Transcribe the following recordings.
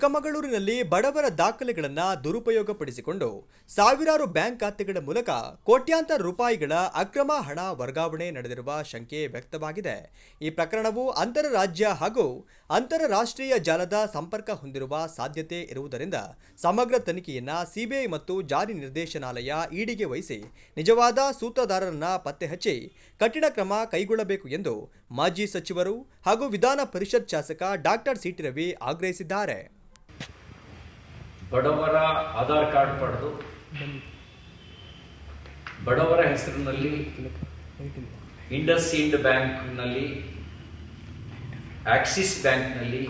ಚಿಕ್ಕಮಗಳೂರಿನಲ್ಲಿ ಬಡವರ ದಾಖಲೆಗಳನ್ನು ದುರುಪಯೋಗಪಡಿಸಿಕೊಂಡು ಸಾವಿರಾರು ಬ್ಯಾಂಕ್ ಖಾತೆಗಳ ಮೂಲಕ ಕೋಟ್ಯಾಂತರ ರೂಪಾಯಿಗಳ ಅಕ್ರಮ ಹಣ ವರ್ಗಾವಣೆ ನಡೆದಿರುವ ಶಂಕೆ ವ್ಯಕ್ತವಾಗಿದೆ. ಈ ಪ್ರಕರಣವು ಅಂತರರಾಜ್ಯ ಹಾಗೂ ಅಂತರರಾಷ್ಟ್ರೀಯ ಜಾಲದ ಸಂಪರ್ಕ ಹೊಂದಿರುವ ಸಾಧ್ಯತೆ ಇರುವುದರಿಂದ ಸಮಗ್ರ ತನಿಖೆಯನ್ನು ಸಿಬಿಐ ಮತ್ತು ಜಾರಿ ನಿರ್ದೇಶನಾಲಯ ಇಡಿಗೆ ವಹಿಸಿ ನಿಜವಾದ ಸೂತ್ರಧಾರರನ್ನ ಪತ್ತೆ ಹಚ್ಚಿ ಕಠಿಣ ಕ್ರಮ ಕೈಗೊಳ್ಳಬೇಕು ಎಂದು ಮಾಜಿ ಸಚಿವರು ಹಾಗೂ ವಿಧಾನ ಪರಿಷತ್ ಶಾಸಕ ಡಾಕ್ಟರ್ ಸಿಟಿ ರವಿ ಆಗ್ರಹಿಸಿದ್ದಾರೆ. ಬಡವರ ಆಧಾರ್ ಕಾರ್ಡ್ ಪಡೆದು ಬಡವರ ಹೆಸರಿನಲ್ಲಿ ಇಂಡಸ್ ಇಂಡ್ ಬ್ಯಾಂಕ್ನಲ್ಲಿ, ಆಕ್ಸಿಸ್ ಬ್ಯಾಂಕ್ನಲ್ಲಿ,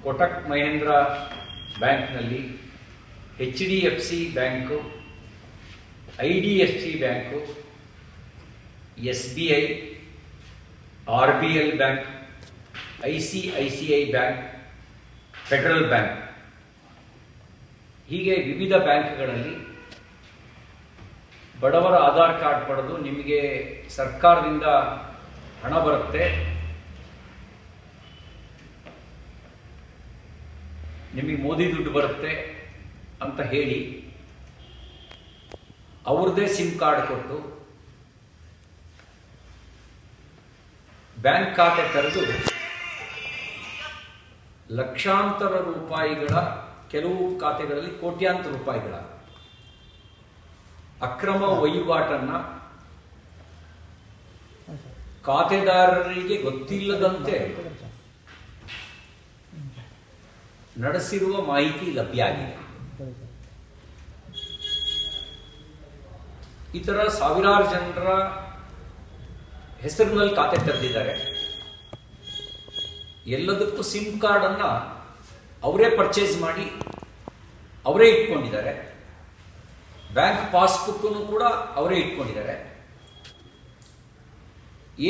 ಕೋಟಕ್ ಮಹೇಂದ್ರ ಬ್ಯಾಂಕ್ನಲ್ಲಿ, HDFC bank, IDFC bank, SBI, RBL bank, ICICI bank, federal bank, ಹೀಗೆ ವಿವಿಧ ಬ್ಯಾಂಕ್ಗಳಲ್ಲಿ ಬಡವರ ಆಧಾರ್ ಕಾರ್ಡ್ ಪಡೆದು ನಿಮಗೆ ಸರ್ಕಾರದಿಂದ ಹಣ ಬರುತ್ತೆ, ನಿಮಗೆ ಮೋದಿ ದುಡ್ಡು ಬರುತ್ತೆ ಅಂತ ಹೇಳಿ ಅವ್ರದ್ದೇ ಸಿಮ್ ಕಾರ್ಡ್ ಕೊಟ್ಟು ಬ್ಯಾಂಕ್ ಖಾತೆ ತೆರೆದು ಲಕ್ಷಾಂತರ ರೂಪಾಯಿಗಳ, ಕೆಲವು ಖಾತೆಗಳಲ್ಲಿ ಕೋಟ್ಯಾಂತರ ರೂಪಾಯಿಗಳ ಅಕ್ರಮ ವಹಿವಾಟನ್ನ ಖಾತೆದಾರರಿಗೆ ಗೊತ್ತಿಲ್ಲದಂತೆ ನಡೆಸಿರುವ ಮಾಹಿತಿ ಲಭ್ಯ ಆಗಿದೆ. ಈ ತರ ಸಾವಿರಾರು ಜನರ ಹೆಸರಿನಲ್ಲಿ ಖಾತೆ ತೆರೆದಿದ್ದಾರೆ. ಎಲ್ಲದಕ್ಕೂ ಸಿಮ್ ಕಾರ್ಡ್ ಅನ್ನ ಅವರೇ ಪರ್ಚೇಸ್ ಮಾಡಿ ಅವರೇ ಇಟ್ಕೊಂಡಿದ್ದಾರೆ. ಬ್ಯಾಂಕ್ ಪಾಸ್ಬುಕ್ ಕೂಡ ಅವರೇ ಇಟ್ಕೊಂಡಿದ್ದಾರೆ.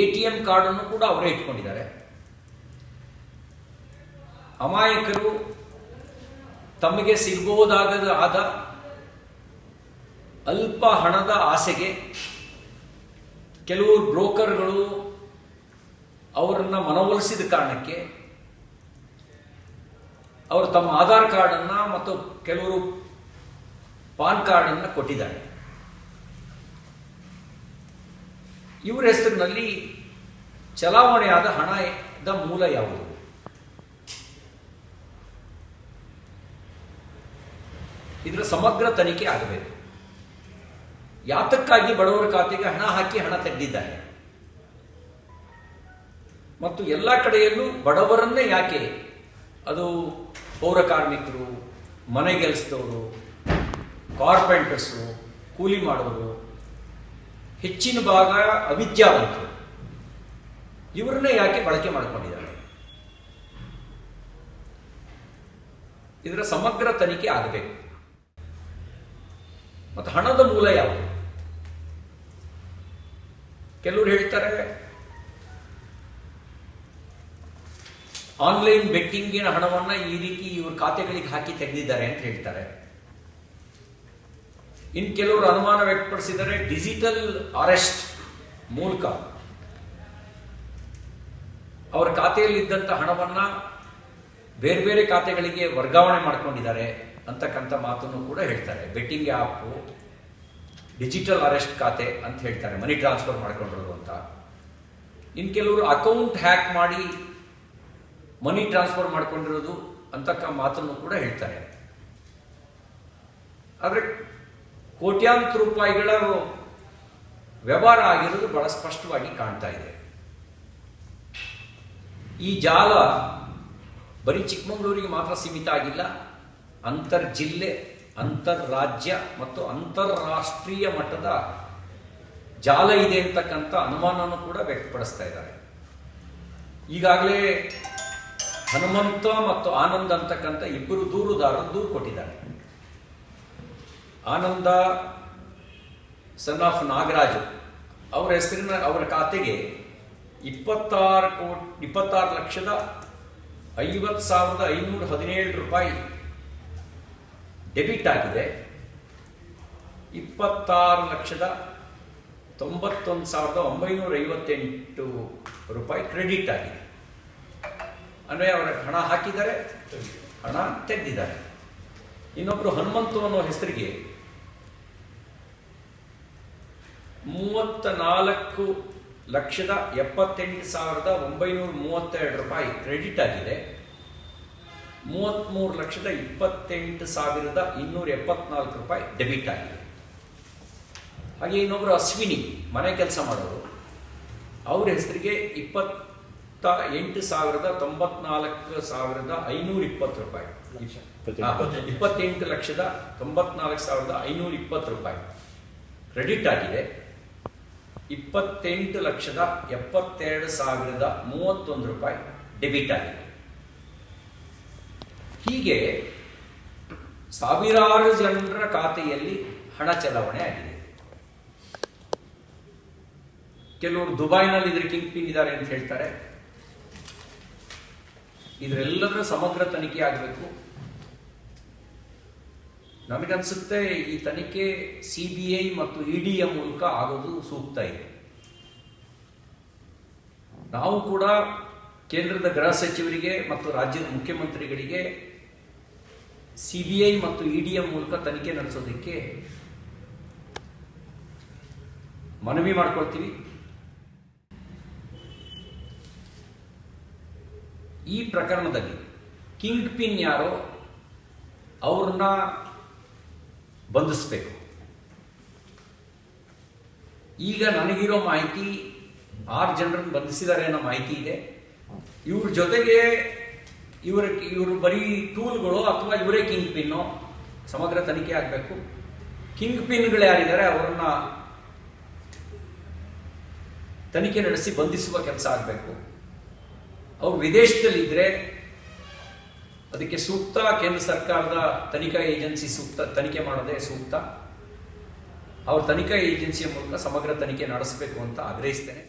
ATM ಕಾರ್ಡ್ ಅನ್ನು ಕೂಡ ಅವರೇ ಇಟ್ಕೊಂಡಿದ್ದಾರೆ. ಅಮಾಯಕರು ತಮಗೆ ಸಿಗಬಹುದಾದ ಅಲ್ಪ ಹಣದ ಆಸೆಗೆ ಕೆಲವು ಬ್ರೋಕರ್ಗಳು ಅವರನ್ನ ಮನವೊಲಿಸಿದ ಕಾರಣಕ್ಕೆ ಅವರು ತಮ್ಮ ಆಧಾರ್ ಕಾರ್ಡ್ ಅನ್ನ ಮತ್ತು ಕೆಲವರು ಪಾನ್ ಕಾರ್ಡ್ ಅನ್ನ ಕೊಟ್ಟಿದ್ದಾರೆ. ಇವರ ಹೆಸರಿನಲ್ಲಿ ಚಲಾವಣೆಯಾದ ಹಣದ ಮೂಲ ಯಾವುದು? ಇದರ ಸಮಗ್ರ ತನಿಖೆ ಆಗಬೇಕು. ಯಾತಕ್ಕಾಗಿ ಬಡವರ ಖಾತೆಗೆ ಹಣ ಹಾಕಿ ಹಣ ತೆಗೆದಿದ್ದಾರೆ ಮತ್ತು ಎಲ್ಲ ಕಡೆಯಲ್ಲೂ ಬಡವರನ್ನೇ ಯಾಕೆ, ಅದು ಪೌರ ಕಾರ್ಮಿಕರು, ಮನೆಗೆಲಸದವರು, ಕಾರ್ಪೆಂಟರ್ಸು, ಕೂಲಿ ಮಾಡೋರು, ಹೆಚ್ಚಿನ ಭಾಗ ಅವಿದ್ಯಾವಂತರು, ಇವರನ್ನೇ ಯಾಕೆ ಬಳಕೆ ಮಾಡಿಕೊಂಡಿದ್ದಾರೆ? ಇದರ ಸಮಗ್ರ ತನಿಖೆ ಆಗಬೇಕು. ಮತ್ತು ಹಣದ ಮೂಲ ಯಾವುದು? ಕೆಲವರು ಹೇಳ್ತಾರೆ ಆನ್ಲೈನ್ ಬೆಟ್ಟಿಂಗಿನ ಹಣವನ್ನ ಈ ರೀತಿ ಇವ್ರ ಖಾತೆಗಳಿಗೆ ಹಾಕಿ ತೆಗೆದಿದ್ದಾರೆ ಅಂತ ಹೇಳ್ತಾರೆ. ಇನ್ನು ಕೆಲವರು ಅನುಮಾನ ವ್ಯಕ್ತಪಡಿಸಿದರೆ ಡಿಜಿಟಲ್ ಅರೆಸ್ಟ್ ಮೂಲಕ ಅವರ ಖಾತೆಯಲ್ಲಿ ಇದ್ದಂಥ ಹಣವನ್ನ ಬೇರೆ ಬೇರೆ ಖಾತೆಗಳಿಗೆ ವರ್ಗಾವಣೆ ಮಾಡ್ಕೊಂಡಿದ್ದಾರೆ ಅಂತಕ್ಕಂಥ ಮಾತನ್ನು ಕೂಡ ಹೇಳ್ತಾರೆ. ಬೆಟ್ಟಿಂಗ್ ಆ್ಯಪ್, ಡಿಜಿಟಲ್ ಅರೆಸ್ಟ್ ಖಾತೆ ಅಂತ ಹೇಳ್ತಾರೆ, ಮನಿ ಟ್ರಾನ್ಸ್ಫರ್ ಮಾಡ್ಕೊಂಡಿರೋದು ಅಂತ. ಇನ್ನು ಕೆಲವರು ಅಕೌಂಟ್ ಹ್ಯಾಕ್ ಮಾಡಿ ಮನಿ ಟ್ರಾನ್ಸ್ಫರ್ ಮಾಡ್ಕೊಂಡಿರೋದು ಅಂತಕ್ಕ ಮಾತನ್ನು ಕೂಡ ಹೇಳ್ತಾರೆ. ಆದರೆ ಕೋಟ್ಯಾಂತರ ರೂಪಾಯಿಗಳ ವ್ಯವಹಾರ ಆಗಿರೋದು ಬಹಳ ಸ್ಪಷ್ಟವಾಗಿ ಕಾಣ್ತಾ ಇದೆ. ಈ ಜಾಲ ಬರೀ ಚಿಕ್ಕಮಗಳೂರಿಗೆ ಮಾತ್ರ ಸೀಮಿತ ಆಗಿಲ್ಲ, ಅಂತರ್ಜಿಲ್ಲೆ, ಅಂತರ್ರಾಜ್ಯ ಮತ್ತು ಅಂತಾರಾಷ್ಟ್ರೀಯ ಮಟ್ಟದ ಜಾಲ ಇದೆ ಅಂತಕ್ಕಂಥ ಅನುಮಾನವನ್ನು ಕೂಡ ವ್ಯಕ್ತಪಡಿಸ್ತಾ ಇದ್ದಾರೆ. ಈಗಾಗಲೇ ಹನುಮಂತ ಮತ್ತು ಆನಂದ್ ಅಂತಕ್ಕಂಥ ಇಬ್ಬರು ದೂರುದಾರರು ದೂರು ಕೊಟ್ಟಿದ್ದಾರೆ. ಆನಂದ ಸನ್ ಆಫ್ ನಾಗರಾಜು ಅವರ ಹೆಸರಿನ ಅವರ ಖಾತೆಗೆ 26,50,517 ರೂಪಾಯಿ ಡೆಬಿಟ್ ಆಗಿದೆ. 26,91,958 ರೂಪಾಯಿ ಕ್ರೆಡಿಟ್ ಆಗಿದೆ. ಅಂದರೆ ಅವರ ಹಣ ಹಾಕಿದ್ದಾರೆ, ಹಣ ತೆಗೆದಿದ್ದಾರೆ. ಇನ್ನೊಬ್ಬರು ಹನುಮಂತು ಅನ್ನೋ ಹೆಸರಿಗೆ 34,78,932 ರೂಪಾಯಿ ಕ್ರೆಡಿಟ್ ಆಗಿದೆ. 33,28,274 ರೂಪಾಯಿ ಡೆಬಿಟ್ ಆಗಿದೆ. ಹಾಗೆ ಇನ್ನೊಬ್ಬರು ಅಶ್ವಿನಿ ಮನೆ ಕೆಲಸ ಮಾಡೋರು, ಅವ್ರ ಹೆಸರಿಗೆ 28,94,520 ರೂಪಾಯಿ, 28,94,520 ರೂಪಾಯಿ ಕ್ರೆಡಿಟ್ ಆಗಿದೆ. 28,72,31 ರೂಪಾಯಿ ಡೆಬಿಟ್ ಆಗಿದೆ. ಹೀಗೆ ಸಾವಿರಾರು ಜನರ ಖಾತೆಯಲ್ಲಿ ಹಣ ಚಲಾವಣೆ ಆಗಿದೆ. ಕೆಲವರು ದುಬೈನಲ್ಲಿ ಇದ್ರ ಕಿಂಗ್ ಪಿನ್ ಇದ್ದಾರೆ ಅಂತ ಹೇಳ್ತಾರೆ. ಇದರೆಲ್ಲದರ ಸಮಗ್ರ ತನಿಖೆ ಆಗಬೇಕು. ನಮಗನ್ಸುತ್ತೆ ಈ ತನಿಖೆ CBI ಮತ್ತು EDಯ ಮೂಲಕ ಆಗೋದು ಸೂಕ್ತ ಇದೆ. ನಾವು ಕೂಡ ಕೇಂದ್ರದ ಗೃಹ ಸಚಿವರಿಗೆ ಮತ್ತು ರಾಜ್ಯದ ಮುಖ್ಯಮಂತ್ರಿಗಳಿಗೆ CBI ಮತ್ತು EDಯ ಮೂಲಕ ತನಿಖೆ ನಡೆಸೋದಕ್ಕೆ ಮನವಿ ಮಾಡ್ಕೊಳ್ತೀವಿ. ಈ ಪ್ರಕರಣದಲ್ಲಿ ಕಿಂಗ್ ಪಿನ್ ಯಾರೋ ಅವ್ರನ್ನ ಬಂಧಿಸಬೇಕು. ಈಗ ನನಗಿರೋ ಮಾಹಿತಿ 6 ಜನರನ್ನು ಬಂಧಿಸಿದ್ದಾರೆ ಅನ್ನೋ ಮಾಹಿತಿ ಇದೆ. ಇವ್ರ ಜೊತೆಗೆ ಇವರು ಬರೀ ಟೂಲ್ಗಳು ಅಥವಾ ಇವರೇ ಕಿಂಗ್ ಪಿನ್ನು, ಸಮಗ್ರ ತನಿಖೆ ಆಗಬೇಕು. ಕಿಂಗ್ ಪಿನ್ಗಳು ಯಾರಿದ್ದಾರೆ ಅವರನ್ನ ತನಿಖೆ ನಡೆಸಿ ಬಂಧಿಸುವ ಕೆಲಸ ಆಗಬೇಕು. ಅವ್ರು ವಿದೇಶದಲ್ಲಿದ್ದರೆ ಅದಕ್ಕೆ ಸೂಕ್ತ ಕೇಂದ್ರ ಸರ್ಕಾರದ ತನಿಖಾ ಏಜೆನ್ಸಿ ಸೂಕ್ತ ತನಿಖೆ ಮಾಡೋದೇ ಸೂಕ್ತ. ಅವ್ರ ತನಿಖಾ ಏಜೆನ್ಸಿಯ ಮೂಲಕ ಸಮಗ್ರ ತನಿಖೆ ನಡೆಸಬೇಕು ಅಂತ ಆಗ್ರಹಿಸ್ತೇನೆ.